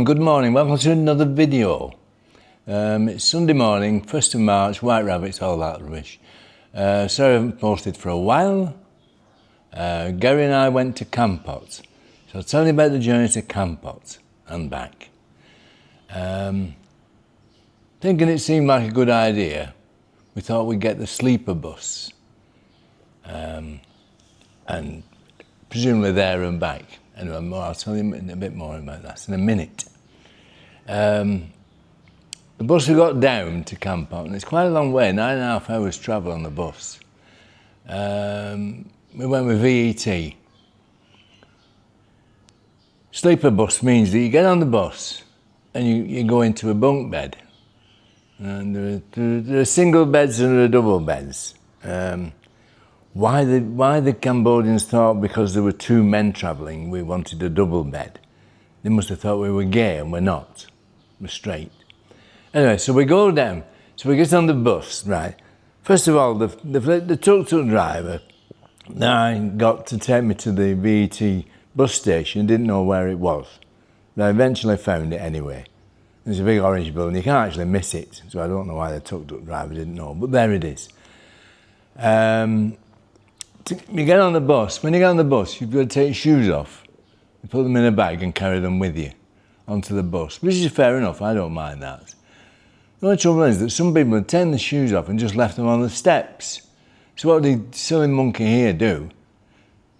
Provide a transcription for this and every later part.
everyone, good morning, welcome to another video. It's Sunday morning, 1st of March, white rabbits, all that rubbish. Sorry I haven't posted for a while. Gary and I went to Kampot, so I'll tell you about the journey to Kampot and back. Thinking it seemed like a good idea, we thought we'd get the sleeper bus and presumably there and back. Anyway, I'll tell you a bit more about that in a minute. The bus we got down to Kampot, and it's quite a long way, 9.5 hours travel on the bus. We went with VET. Sleeper bus means that you get on the bus and you go into a bunk bed. And there are single beds and there are double beds. Why the Cambodians thought because there were two men travelling we wanted a double bed. They must have thought we were gay, and we're not. We're straight. Anyway, so we go down. So we get on the bus, right. First of all, the tuk-tuk driver got to take me to the VET bus station, didn't know where it was. But I eventually found it anyway. There's a big orange building, you can't actually miss it, so I don't know why the tuk-tuk driver didn't know, but there it is. You get on the bus. When you get on the bus, you've got to take your shoes off. You put them in a bag and carry them with you onto the bus, which is fair enough. I don't mind that. The only trouble is that some people had taken the shoes off and just left them on the steps. So what did the silly monkey here do?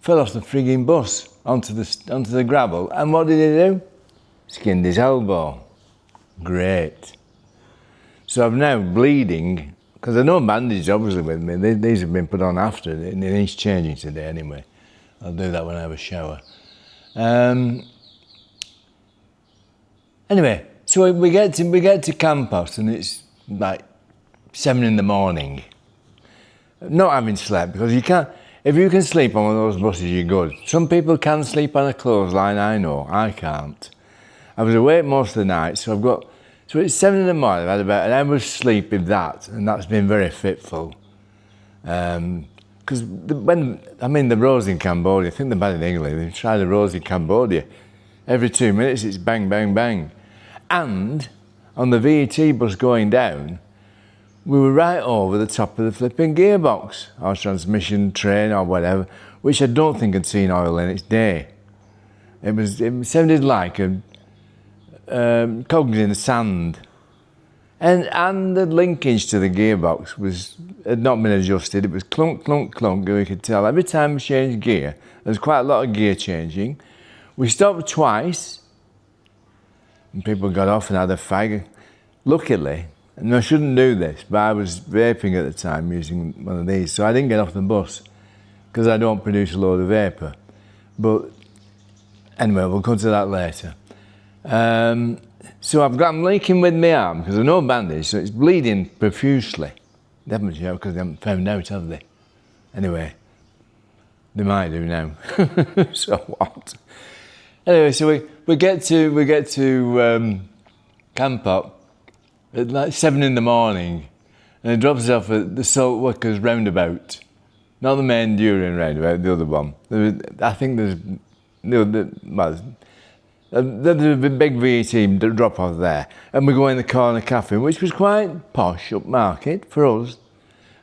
Fell off the frigging bus onto the gravel, and what did he do? Skinned his elbow. Great. So I'm now bleeding. Because there's no bandage obviously with me, these have been put on after, it needs changing today anyway. I'll do that when I have a shower. Anyway, so we get to Kampot and it's like 7 in the morning. Not having slept, because you can't, if you can sleep on one of those buses you're good. Some people can sleep on a clothesline, I know, I can't. I was awake most of the night, so it's 7 in the morning, I've had about an hour's sleep with that, and that's been very fitful. Because the roads in Cambodia, I think they're bad in England, they try the roads in Cambodia. Every 2 minutes it's bang, bang, bang. And on the VET bus going down, we were right over the top of the flipping gearbox, or transmission train or whatever, which I don't think had seen oil in its day. It sounded like cogs in the sand, and the linkage to the gearbox had not been adjusted. It was clunk, clunk, clunk, and we could tell every time we changed gear. There's quite a lot of gear changing. We stopped twice, and people got off and had a fag. Luckily, and I shouldn't do this, but I was vaping at the time using one of these, so I didn't get off the bus because I don't produce a load of vapour. But anyway, we'll come to that later. So I'm leaking with my arm because there's no bandage, so it's bleeding profusely. They haven't yet because they haven't found out, have they? Anyway, they might do now. So what? Anyway, so we get to Kampot at like 7 in the morning, and it drops us off at the Salt Workers roundabout, not the main Durian roundabout, the other one. I think there's a big VAT drop off there, and we go in the corner cafe, which was quite posh, upmarket for us.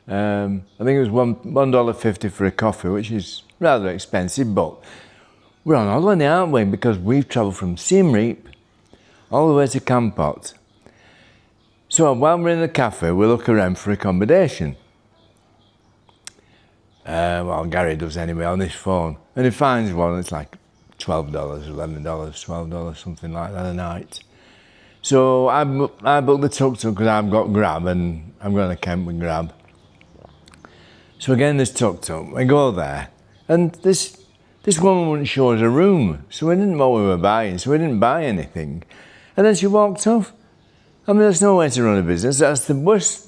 I think it was $1.50 for a coffee, which is rather expensive, but we're on holiday, aren't we? Because we've travelled from Siem Reap all the way to Kampot. So while we're in the cafe, we look around for accommodation. Well, Gary does anyway on his phone, and he finds one. It's like $12, $11, $12, something like that a night. So I booked the tuk-tuk because I've got Grab and I'm going to camp with Grab. So again, this tuk-tuk, we go there, and this woman wouldn't show us a room, so we didn't know what we were buying, so we didn't buy anything. And then she walked off. I mean, there's no way to run a business. That's the worst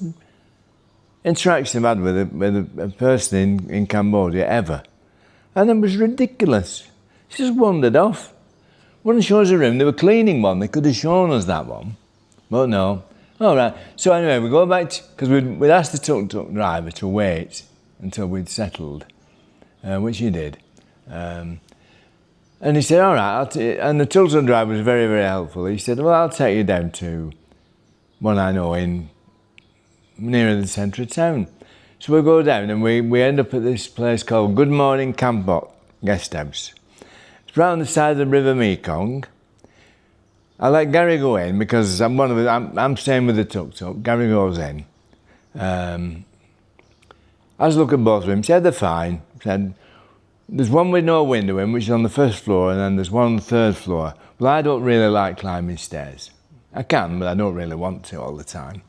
interaction I've had with a person in Cambodia ever. And it was ridiculous. She just wandered off. Wouldn't show us a room. They were cleaning one. They could have shown us that one. But no. All right. So anyway, we go back because we'd asked the tuk-tuk driver to wait until we'd settled, which he did. And he said, all right, and the tour driver was very, very helpful. He said, well, I'll take you down to one I know in nearer the centre of town. So we go down and we end up at this place called Good Morning Kampot Guesthouse. It's right on the side of the River Mekong. I let Gary go in because I'm staying with the tuk-tuk. Gary goes in. I was looking at both of them, said they're fine. Said, there's one with no window in, which is on the first floor, and then there's one on the third floor. Well, I don't really like climbing stairs. I can, but I don't really want to all the time.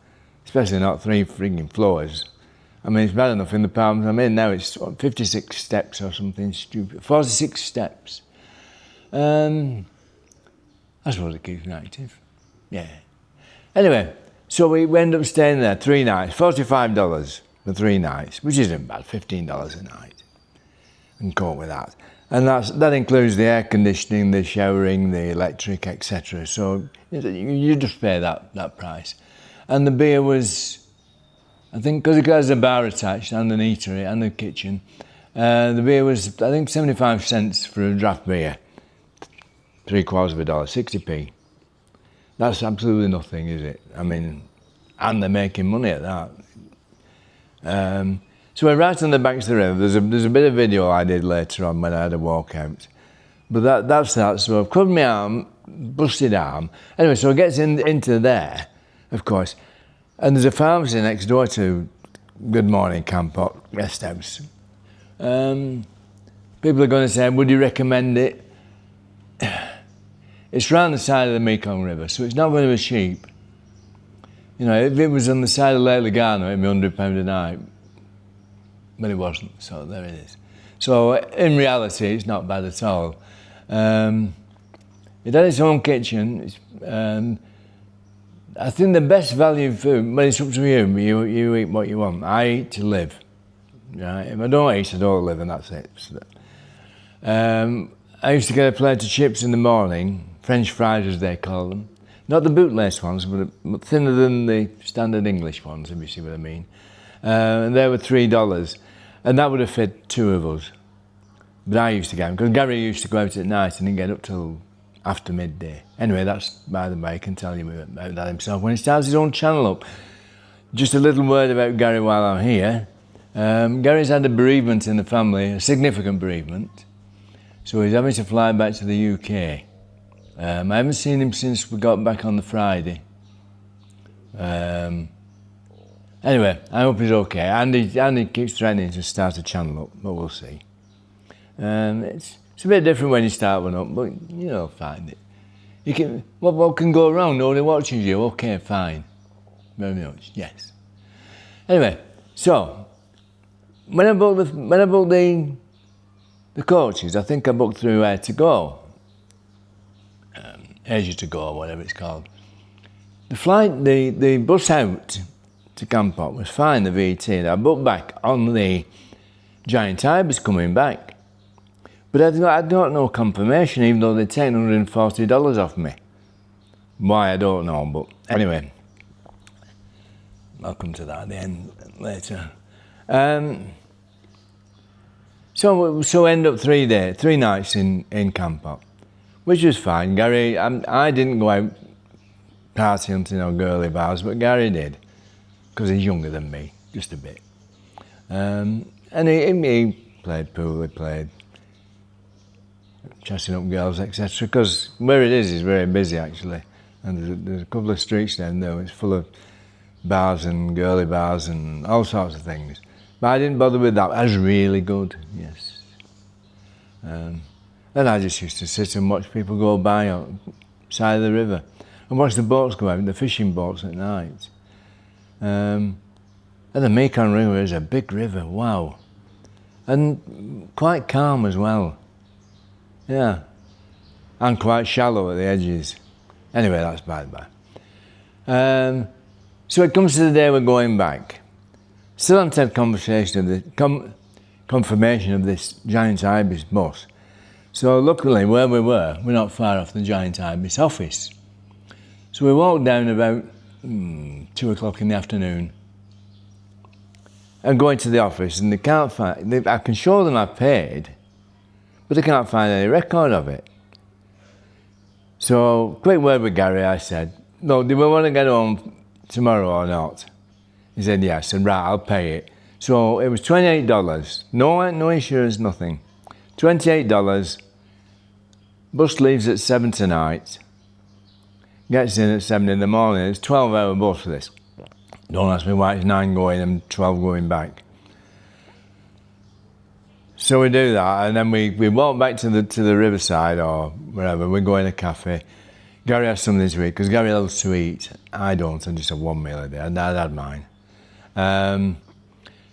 Especially not 3 frigging floors. I mean, it's bad enough in the apartment I'm in now, it's 56 steps or something stupid. 46 steps. I suppose it keeps me active. Yeah. Anyway, so we end up staying there 3 nights, $45 for 3 nights, which isn't bad, $15 a night. And cope with that. And that includes the air conditioning, the showering, the electric, etc. So you just pay that price. And the beer was, I think, because it has a bar attached and an eatery and a kitchen, the beer was, I think, 75 cents for a draft beer. $0.75 of a dollar, 60p. That's absolutely nothing, is it? I mean, and they're making money at that. So we're right on the banks of the river. There's a bit of video I did later on when I had a walk out. But that's that. So I've cut my arm, busted arm. Anyway, so it gets into there, of course. And there's a pharmacy next door to Good Morning Kampot Guesthouse. People are going to say, would you recommend it? It's round the side of the Mekong River, so it's not going to be cheap. You know, if it was on the side of Lake Lugano, it'd be £100 a night. But it wasn't, so there it is. So in reality, it's not bad at all. It had its own kitchen. I think the best value food, but it's up to you. You eat what you want. I eat to live. Right? If I don't eat, I don't live, and that's it. So, I used to get a plate of chips in the morning, French fries as they call them. Not the bootlace ones, but thinner than the standard English ones, if you see what I mean. And they were $3, and that would have fed 2 of us. But I used to get them, because Gary used to go out at night and he'd get up till after midday. Anyway, that's by the way, he can tell you about that himself when he starts his own channel up. Just a little word about Gary while I'm here. Gary's had a bereavement in the family, a significant bereavement. So he's having to fly back to the UK. I haven't seen him since we got back on the Friday. Anyway, I hope he's okay. Andy keeps threatening to start a channel up, but we'll see. It's a bit different when you start one up, but you'll find it. You can, what can go wrong? Nobody watches you. Okay, fine. Very much, yes. Anyway, so when I booked the coaches, I think I booked through Air to Go, Asia to Go, or whatever it's called. The flight, the bus out to Kampot was fine, the VT, and I booked back on the Giant Ibis coming back. But I got no confirmation, even though they'd taken $140 off me. Why, I don't know, but anyway, I'll come to that at the end later. So end up 3 nights in Kampot, which was fine. Gary, I didn't go out partying to no girly bars, but Gary did, because he's younger than me, just a bit. And he played pool, he played chatting up girls, etc. Because where it is very busy actually, and there's a couple of streets down there. It's full of bars and girly bars and all sorts of things. But I didn't bother with that. That was really good, yes. And I just used to sit and watch people go by on the side of the river and watch the boats go out, the fishing boats at night. And the Mekong River is a big river, wow. And quite calm as well. Yeah, and quite shallow at the edges. Anyway, that's by the by. So it comes to the day we're going back. Still haven't had confirmation of this Giant Ibis bus. So luckily, where we're not far off the Giant Ibis office. So we walked down about 2 o'clock in the afternoon and go into the office, and they can't find. I can show them I've paid, but I can't find any record of it. So, quick word with Gary, I said, no, do we want to get home tomorrow or not? He said, yes. I said, right, I'll pay it. So it was $28. No insurance, nothing. $28. Bus leaves at 7 tonight. Gets in at 7 in the morning. It's a 12-hour bus for this. Don't ask me why it's 9 going and 12 going back. So we do that, and then we walk back to the riverside or wherever. We go in a cafe. Gary has something to eat, because Gary loves to eat. I don't, I just have one meal a day. I'd had mine.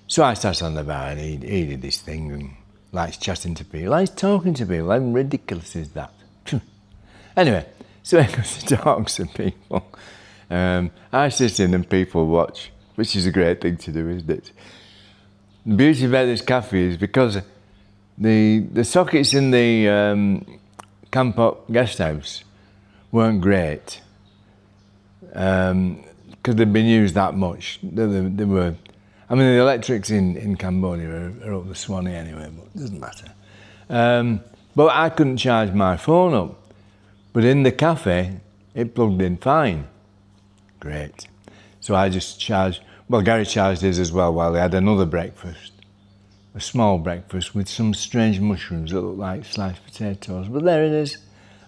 So I sat on the bar, and he did this thing and likes chatting to people, likes talking to people. How ridiculous is that? Anyway, so he goes to talk to people. I sit in and people watch, which is a great thing to do, isn't it? The beauty about this cafe is because the sockets in the Kampot guesthouse weren't great, because they'd been used that much. They were, I mean, the electrics in Cambodia are up the Swanee anyway, but it doesn't matter. But I couldn't charge my phone up. But in the cafe, it plugged in fine. Great. So I just charged, well, Gary charged his as well while he had another breakfast. A small breakfast with some strange mushrooms that looked like sliced potatoes. But there it is.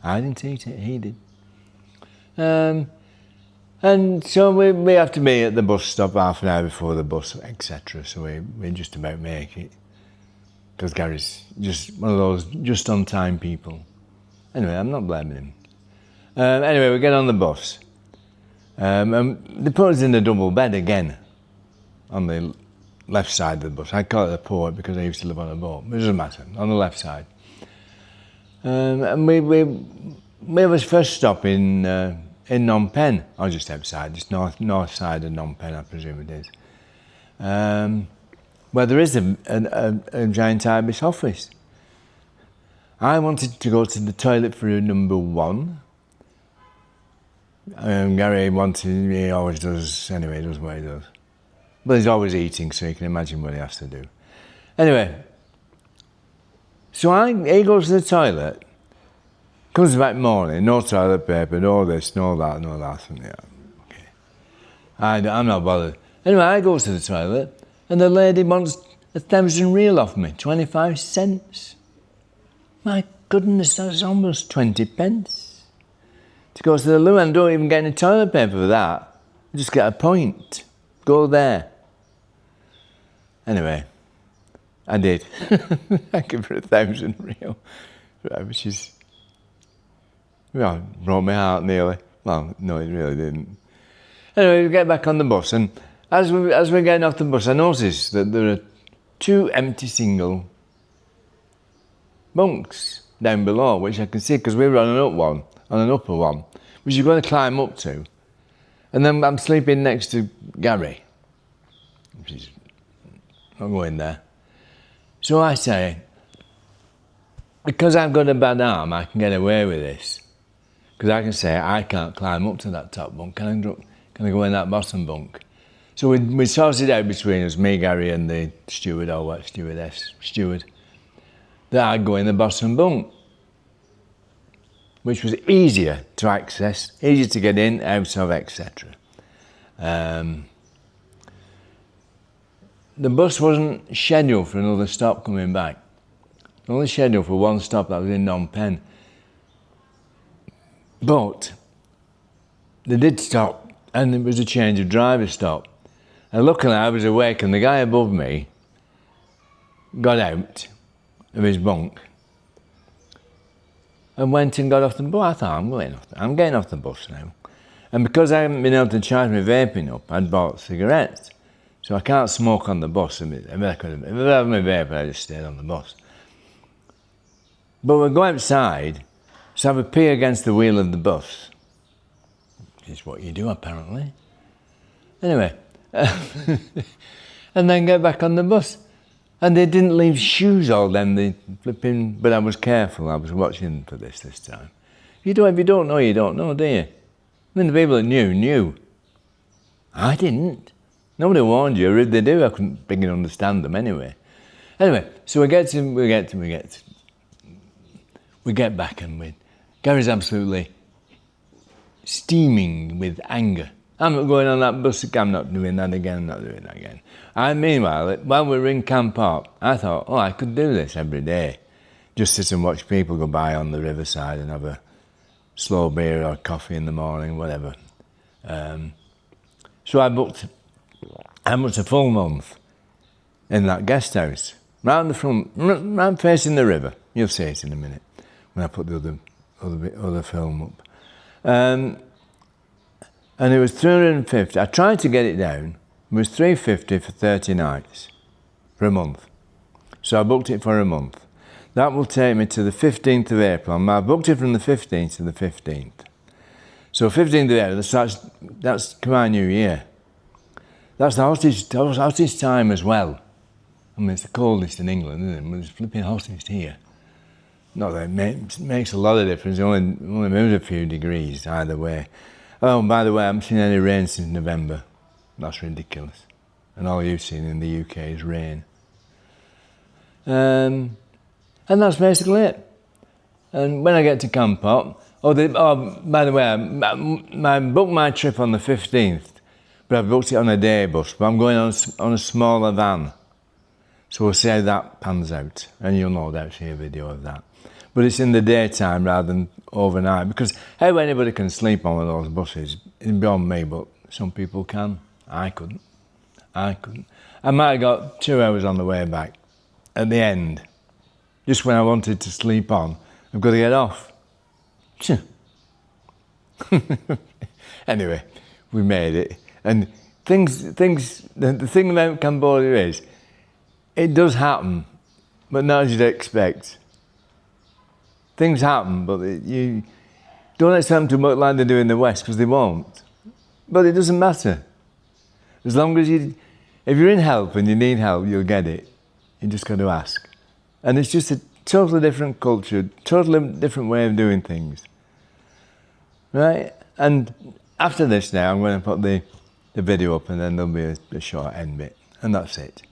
I didn't eat it, he did. And so we have to be at the bus stop half an hour before the bus, etc. So we just about make it. Because Gary's just one of those just on time people. Anyway, I'm not blaming him. Anyway, we get on the bus. And they put us in a double bed again on the left side of the bus. I call it the port because I used to live on a boat, but it doesn't matter, on the left side. And we was first stop in Phnom Penh, or just outside, just north side of Phnom Penh, I presume it is, where there is a giant Ibis office. I wanted to go to the toilet for number 1. Gary wanted, he always does, anyway, he does what he does. But he's always eating, so you can imagine what he has to do. Anyway, so he goes to the toilet, comes back morning, no toilet paper, no this, no that, no that. And yeah, okay. I'm not bothered. Anyway, I go to the toilet, and the lady wants 1,000 real off me, 25 cents. My goodness, that's almost 20 pence. To go to the loo and don't even get any toilet paper for that. You just get a point. Go there. Anyway, I did. I gave her 1,000 real, which is, well, broke my heart nearly. Well, no, it really didn't. Anyway, we get back on the bus, and as we're getting off the bus, I noticed that there are 2 empty single bunks down below, which I can see because we were on an upper one, which you're going to climb up to. And then I'm sleeping next to Gary, which is not going there. So I say, because I've got a bad arm, I can get away with this. Because I can say, I can't climb up to that top bunk. Can I go in that bottom bunk? So we sorted it out between us, me, Gary, and the steward, or what, steward, that I'd go in the bottom bunk, which was easier to access, easier to get in, out of, etc. The bus wasn't scheduled for another stop coming back. Only scheduled for 1 stop, that was in Phnom Penh. But they did stop, and it was a change of driver stop. And luckily I was awake, and the guy above me got out of his bunk and went and got off the bus. I thought, I'm getting off the bus now. And because I haven't been able to charge my vaping up, I'd bought cigarettes. So I can't smoke on the bus. If I had my vape, I just stayed on the bus. But we'll go outside, so have a pee against the wheel of the bus. Which is what you do, apparently. Anyway, and then get back on the bus. And they didn't leave shoes all them, they flipping, but I was careful, I was watching for this time. If you don't know, you don't know, do you? I mean, the people that knew. I didn't. Nobody warned you, or if they do, I couldn't begin to understand them anyway. Anyway, so we get to we get back and Gary's absolutely steaming with anger. I'm not going on that bus again, I'm not doing that again, I'm not doing that again. And meanwhile, while we were in Kampot, I thought, I could do this every day. Just sit and watch people go by on the riverside and have a slow beer or coffee in the morning, whatever. So I booked a full month in that guest house, round the front, round facing the river. You'll see it in a minute when I put the other film up. And it was 350. I tried to get it down. It was 350 for 30 nights for a month. So I booked it for a month. That will take me to the 15th of April. I booked it from the 15th to the 15th. So 15th of April, that's Khmer New Year. That's the hottest time as well. I mean, it's the coldest in England, isn't it? But it's flipping hottest here. Not that it makes a lot of difference. It only moves a few degrees either way. Oh, by the way, I haven't seen any rain since November. That's ridiculous. And all you've seen in the UK is rain. And that's basically it. And when I get to Kampot, by the way, I booked my trip on the 15th, but I've booked it on a day bus, but I'm going on a smaller van. So we'll see how that pans out, and you'll no doubt see a video of that. But it's in the daytime rather than overnight, because how anybody can sleep on one of those buses is beyond me, but some people can. I couldn't. I might have got 2 hours on the way back. At the end, just when I wanted to sleep on, I've got to get off. Anyway, we made it. And the thing about Cambodia is, it does happen, but not as you'd expect. Things happen, but you don't expect them to work like they do in the West, because they won't. But it doesn't matter. As long as if you're in help and you need help, you'll get it. You just got to ask. And it's just a totally different culture, totally different way of doing things. Right? And after this now, I'm going to put the video up, and then there'll be a short end bit. And that's it.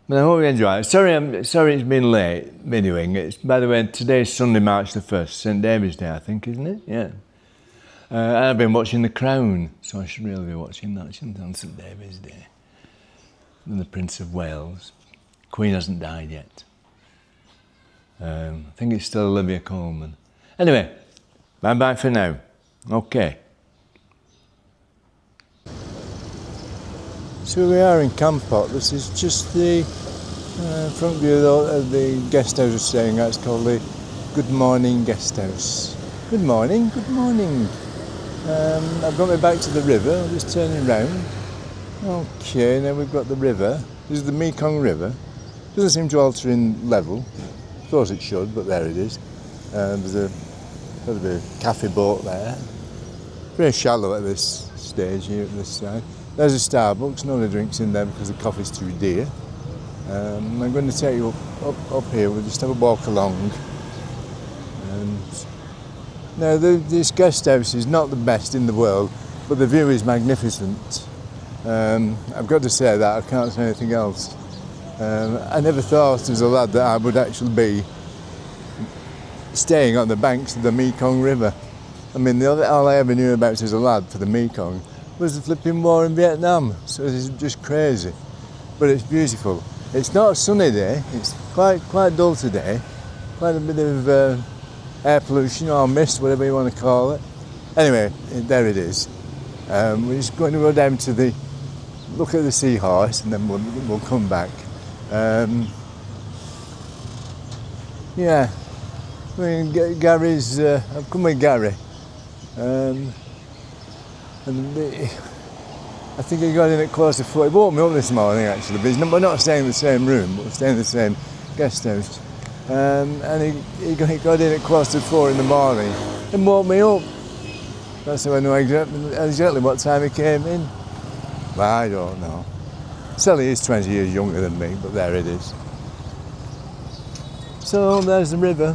But I hope you enjoy it. Sorry it's been late videoing. By the way, today's Sunday, March the 1st, St David's Day, I think, isn't it? Yeah. And I've been watching The Crown, so I should really be watching that, shouldn't I, on St David's Day. And the Prince of Wales. Queen hasn't died yet. I think it's still Olivia Colman. Anyway, bye-bye for now. Okay. So we are in Kampot. This is just the front view of the guest house we're staying at. It's called the Good Morning Guest House. Good morning, good morning. I've got my back to the river. I'm just turning round. Okay, now we've got the river. This is the Mekong River. Doesn't seem to alter in level. Thought it should, but there it is. There's a cafe boat there. Very shallow at this stage here at this side. There's a Starbucks, nobody drinks in there because the coffee's too dear. I'm going to take you up here, we'll just have a walk along. Now this guest house is not the best in the world, but the view is magnificent. I've got to say that, I can't say anything else. I never thought as a lad that I would actually be staying on the banks of the Mekong River. I mean, all I ever knew about as a lad for the Mekong was the flipping war in Vietnam, so it's just crazy. But it's beautiful. It's not a sunny day, it's quite dull today. Quite a bit of air pollution or mist, whatever you want to call it. Anyway, there it is. We're just going to go down to look at the seahorse, and then we'll come back. Yeah, I mean, I've come with Gary. I think he got in at close to 4. He woke me up this morning actually, but we're not staying in the same room, but we're staying in the same guest house. And he got in at close to 4 in the morning and woke me up. That's how I know exactly what time he came in. Well, I don't know. Sally is 20 years younger than me, but there it is. So there's the river,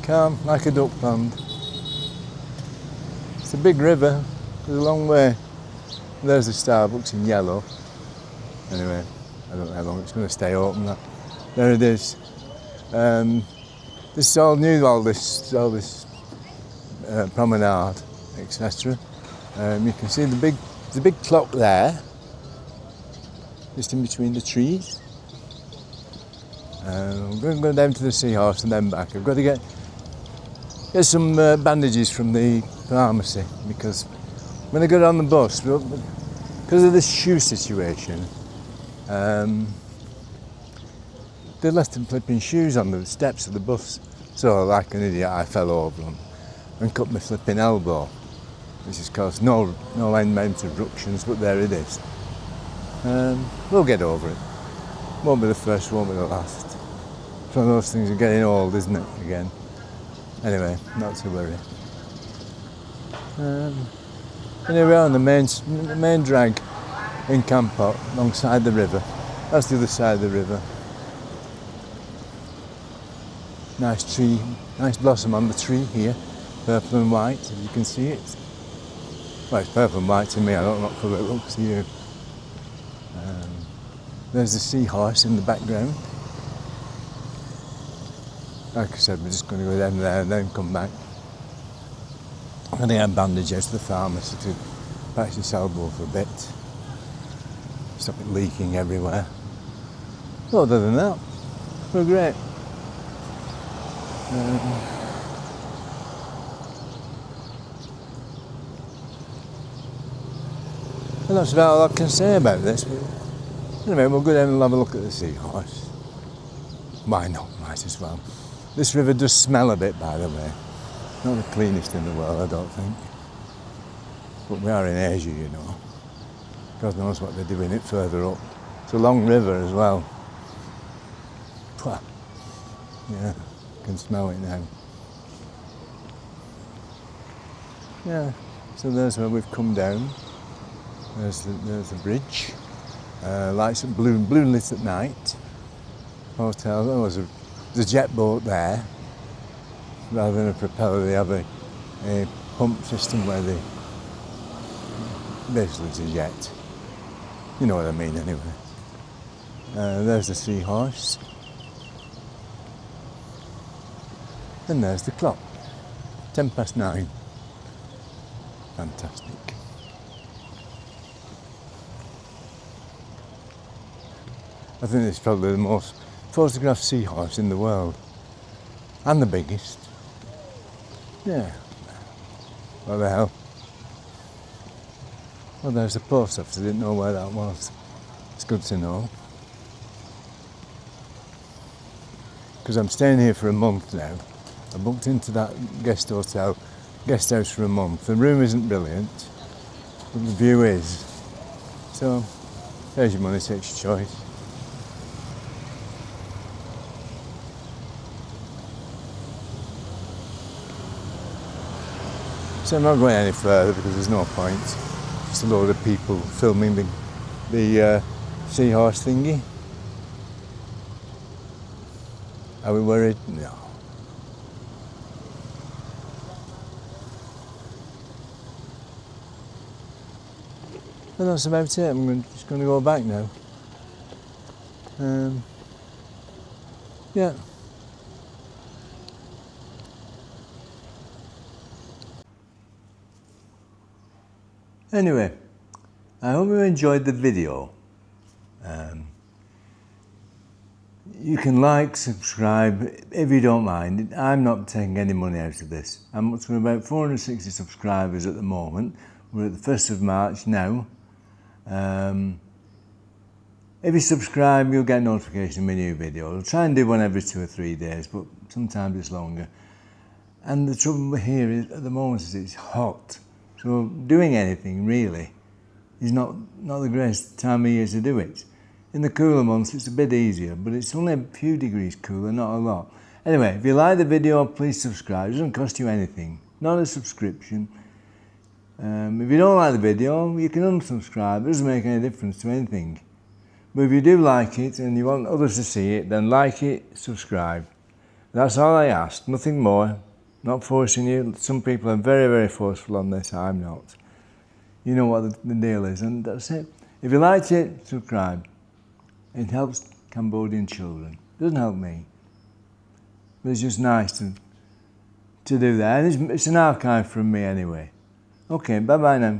calm like a duck pond. It's a big river, there's a long way. There's the Starbucks in yellow. Anyway, I don't know how long it's going to stay open. There it is. This is all new, all this promenade, etc. You can see there's a big clock there, just in between the trees. I'm going to go down to the Seahorse and then back. I've got to get some bandages from the pharmacy, because when I got on the bus, because of this shoe situation, they left them flipping shoes on the steps of the bus. So, like an idiot, I fell over them and cut my flipping elbow, which has caused no end interruptions, but there it is. We'll get over it. Won't be the first, won't be the last. It's one of those things of getting old, isn't it, again? Anyway, not to worry. And here we are on the main drag in Kampot, alongside the river. That's the other side of the river. Nice tree, nice blossom on the tree here, purple and white, if you can see it. Well, it's purple and white to me, I don't know what colour it looks to you. There's the Seahorse in the background. Like I said, we're just going to go down there and then come back. I'm going to get a bandage out to the pharmacy to patch this elbow for a bit. Stop it leaking everywhere. Other than that, we're great. And that's about all I can say about this. But anyway, we'll go down and have a look at the Seahorse. Why not? Might as well. This river does smell a bit, by the way. Not the cleanest in the world, I don't think. But we are in Asia, you know. God knows what they're doing it further up. It's a long river as well. Pwah. Yeah, I can smell it now. Yeah, so there's where we've come down. There's the bridge. Lights are blue lit at night. Hotel. Oh, there's a jet boat there. Rather than a propeller, they have a pump system where they basically it's a jet. You know what I mean, anyway. There's the Seahorse. And there's the clock. 9:10. Fantastic. I think it's probably the most photographed seahorse in the world. And the biggest. Yeah. What the hell? Well, there's the post office. I didn't know where that was. It's good to know. Because I'm staying here for a month now. I booked into that guest house for a month. The room isn't brilliant, but the view is. So, there's your money, takes your choice. So I'm not going any further because there's no point. Just a load of people filming the seahorse thingy. Are we worried? No. And that's about it. I'm just going to go back now. Yeah. Anyway, I hope you enjoyed the video. You can like, subscribe, if you don't mind. I'm not taking any money out of this. I'm up to about 460 subscribers at the moment. We're at the 1st of March now. If you subscribe, you'll get notification of my new video. I'll try and do one every 2 or 3 days, but sometimes it's longer. And the trouble here is, at the moment is it's hot. So doing anything really is not the greatest time of year to do it. In the cooler months it's a bit easier, but it's only a few degrees cooler, not a lot. Anyway, if you like the video, please subscribe. It doesn't cost you anything, not a subscription. If you don't like the video, you can unsubscribe. It doesn't make any difference to anything. But if you do like it and you want others to see it, then like it, subscribe. That's all I ask, nothing more. Not forcing you. Some people are very, very forceful on this. I'm not. You know what the deal is, and that's it. If you liked it, subscribe. It helps Cambodian children. It doesn't help me. But it's just nice to do that. And it's an archive from me anyway. Okay, bye-bye now.